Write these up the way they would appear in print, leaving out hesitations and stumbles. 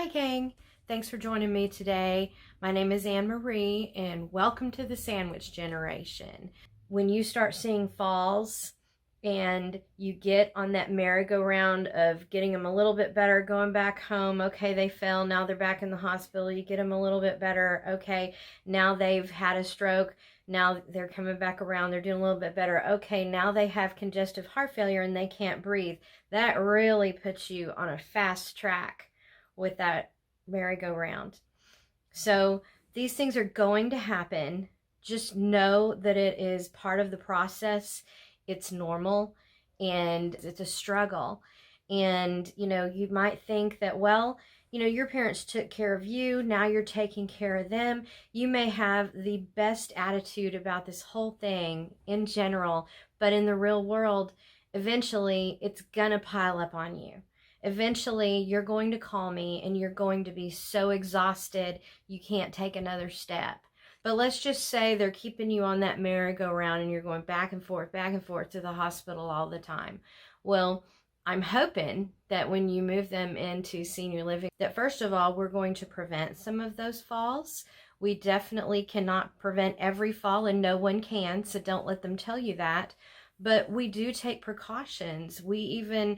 Hi gang, thanks for joining me today. My name is Anne Marie and welcome to the Sandwich Generation. When you start seeing falls and you get on that merry-go-round of getting them a little bit better, going back home, okay, they fell, now they're back in the hospital, you get them a little bit better, okay, now they've had a stroke, now they're coming back around, they're doing a little bit better, okay, now they have congestive heart failure and they can't breathe. That really puts you on a fast track with that merry-go-round. So these things are going to happen. Just know that it is part of the process. It's normal and it's a struggle. And, you might think that, well, your parents took care of you. Now you're taking care of them. You may have the best attitude about this whole thing in general, but in the real world, eventually it's gonna pile up on you. Eventually, you're going to call me and you're going to be so exhausted you can't take another step. But let's just say they're keeping you on that merry-go-round and you're going back and forth to the hospital all the time. Well, I'm hoping that when you move them into senior living, that first of all, we're going to prevent some of those falls. We definitely cannot prevent every fall, and no one can, so don't let them tell you that. But we do take precautions. We even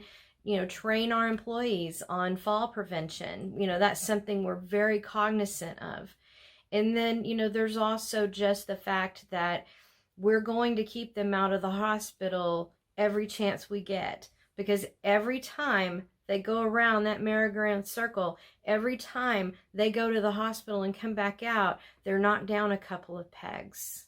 train our employees on fall prevention. That's something we're very cognizant of. And then, there's also just the fact that we're going to keep them out of the hospital every chance we get, because every time they go around that merry-go-round circle, every time they go to the hospital and come back out, they're knocked down a couple of pegs.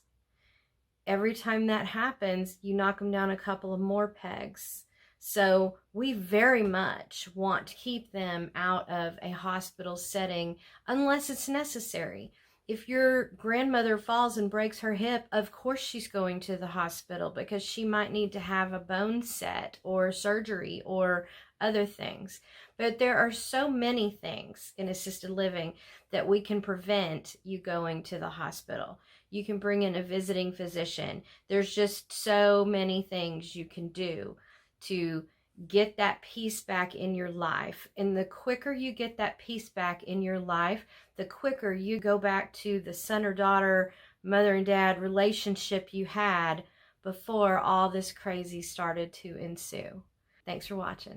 Every time that happens, you knock them down a couple of more pegs. So we very much want to keep them out of a hospital setting unless it's necessary. If your grandmother falls and breaks her hip, of course she's going to the hospital because she might need to have a bone set or surgery or other things. But there are so many things in assisted living that we can prevent you going to the hospital. You can bring in a visiting physician. There's just so many things you can do to get that peace back in your life. And the quicker you get that peace back in your life, the quicker you go back to the son or daughter, mother and dad relationship you had before all this crazy started to ensue. Thanks for watching.